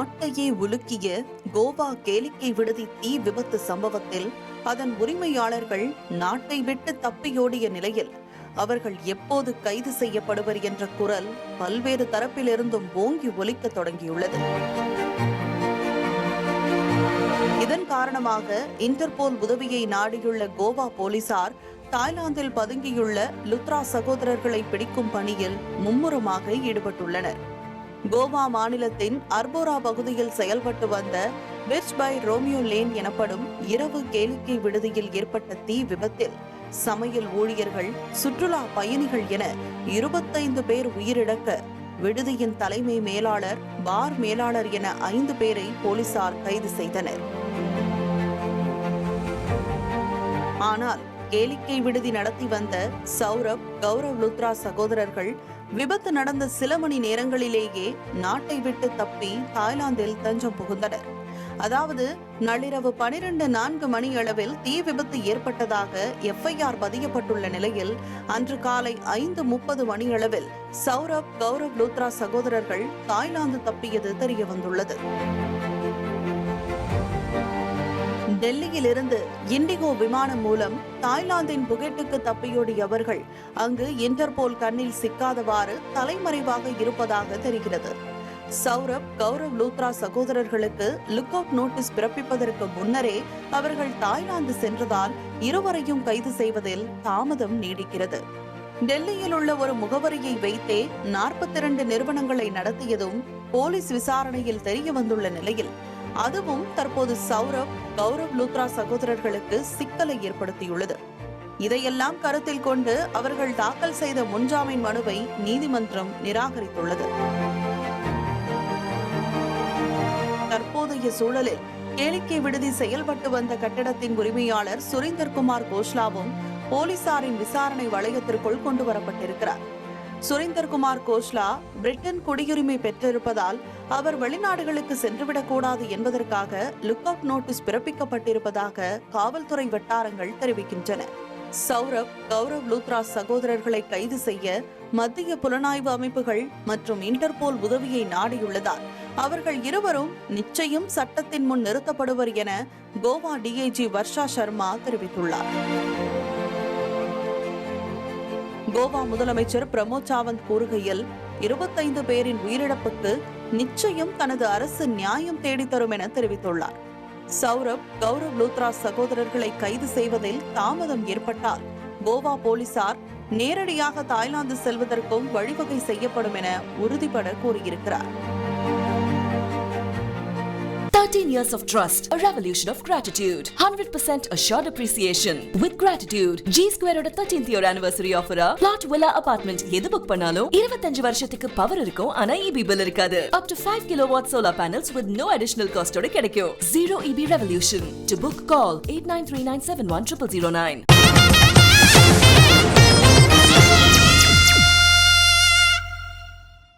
நாட்டையே உலுக்கிய கோவா கேளிக்கை விடுதி தீ விபத்து சம்பவத்தில் அதன் உரிமையாளர்கள் நாட்டை விட்டு தப்பியோடிய நிலையில் அவர்கள் எப்போது கைது செய்யப்படுவர் என்ற குரல் பல்வேறு தரப்பிலிருந்தும் ஓங்கி ஒலிக்க தொடங்கியுள்ளது. இதன் காரணமாக இன்டர்போல் உதவியை நாடியுள்ள கோவா போலீசார் தாய்லாந்தில் பதுங்கியுள்ள லுத்ரா சகோதரர்களை பிடிக்கும் பணியில் மும்முரமாக ஈடுபட்டுள்ளனர். கோவா மாநிலத்தின் அர்போரா பகுதியில் செயல்பட்டு வந்த பிர்ச் பை ரோமியோ லேன் எனப்படும் இரவு கேளிக்கை விடுதியில் ஏற்பட்ட தீ விபத்தில் சமையல் ஊழியர்கள், சுற்றுலா பயணிகள் என 25 பேர் உயிரிழக்க, விடுதியின் தலைமை மேலாளர், பார் மேலாளர் என 5 பேரை போலீசார் கைது செய்தனர். ஆனால் கேளிக்கை விடுதி நடத்தி வந்த சௌரப், கௌரவ் லுத்ரா சகோதரர்கள் விபத்து நடந்த சில மணி நேரங்களிலேயே நாட்டை விட்டு தப்பி தாய்லாந்தில் தஞ்சம் புகுந்தனர். அதாவது நள்ளிரவு 12:04 மணி அளவில் தீ விபத்து ஏற்பட்டதாக எஃப்ஐஆர் பதியப்பட்டுள்ள நிலையில் அன்று காலை 5:30 மணியளவில் சௌரப், கௌரவ் லுத்ரா சகோதரர்கள் தாய்லாந்து தப்பியது தெரியவந்துள்ளது. டெல்லியிலிருந்து இண்டிகோ விமானம் மூலம் தாய்லாந்தின் புகெட்டுக்கு தப்பியோடிய அவர்கள் அங்கு இன்டர்போல் கண்ணில் சிக்காதவாறு தலைமறைவாக இருப்பதாக தெரிகிறது. சௌரப், கௌரவ் லுத்ரா சகோதரர்களுக்கு லுக் அவுட் நோட்டீஸ் பிறப்பிப்பதற்கு முன்னரே அவர்கள் தாய்லாந்து சென்றதால் இருவரையும் கைது செய்வதில் தாமதம் நீடிக்கிறது. டெல்லியில் உள்ள ஒரு முகவரியை வைத்தே 42 நிறுவனங்களை நடத்தியதும் போலீஸ் விசாரணையில் தெரிய வந்துள்ள நிலையில் அதுவும் தற்போது சௌரப், கௌரவ் லுத்ரா சகோதரர்களுக்கு சிக்கலை ஏற்படுத்தியுள்ளது. இதையெல்லாம் கருத்தில் கொண்டு அவர்கள் தாக்கல் செய்த முன்ஜாமீன் மனுவை நீதிமன்றம் நிராகரித்துள்ளது. தற்போதைய சூழலில் கேளிக்கை விடுதி செயல்பட்டு வந்த கட்டடத்தின் உரிமையாளர் சுரீந்தர் குமார் கோஷ்லாவும் போலீசாரின் விசாரணை வளையத்திற்குள் கொண்டு வரப்பட்டிருக்கிறார். சுரீந்தர் குமார் கோஷ்லா பிரிட்டன் குடியுரிமை பெற்றிருப்பதால் அவர் வெளிநாடுகளுக்கு சென்றுவிடக்கூடாது என்பதற்காக லுக் அவுட் நோட்டீஸ் பிறப்பிக்கப்பட்டிருப்பதாக காவல்துறை வட்டாரங்கள் தெரிவிக்கின்றன. சௌரப், கௌரவ் லுத்ரா சகோதரர்களை கைது செய்ய மத்திய புலனாய்வு அமைப்புகள் மற்றும் இன்டர்போல் உதவியை நாடியுள்ளதால் அவர்கள் இருவரும் நிச்சயம் சட்டத்தின் முன் நிறுத்தப்படுவர் என கோவா டிஐஜி வர்ஷா சர்மா தெரிவித்துள்ளார். கோவா முதலமைச்சர் பிரமோத் சாவந்த் கூறுகையில் 25 பேரின் உயிரிழப்புக்கு நிச்சயம் தனது அரசு நியாயம் தேடித்தரும் என தெரிவித்துள்ளார். சௌரப், கௌரவ் லுத்ரா சகோதரர்களை கைது செய்வதில் தாமதம் ஏற்பட்டால் கோவா போலீசார் நேரடியாக தாய்லாந்து செல்வதற்கும் வழிவகை செய்யப்படும் என உறுதிபட கூறியிருக்கிறார். 13 years of trust, a revolution of gratitude, 100% assured appreciation. With gratitude, G Square oda 13th year anniversary offer plot villa apartment எது புக் பண்ணாலும் 25 வருஷத்துக்கு பவர் இருக்கும். ஆனா EB bill இருக்காது. Up to 5 kilowatt solar panels with no additional cost ஓட கிடைக்கும். Zero EB revolution. To book, call 8939710009.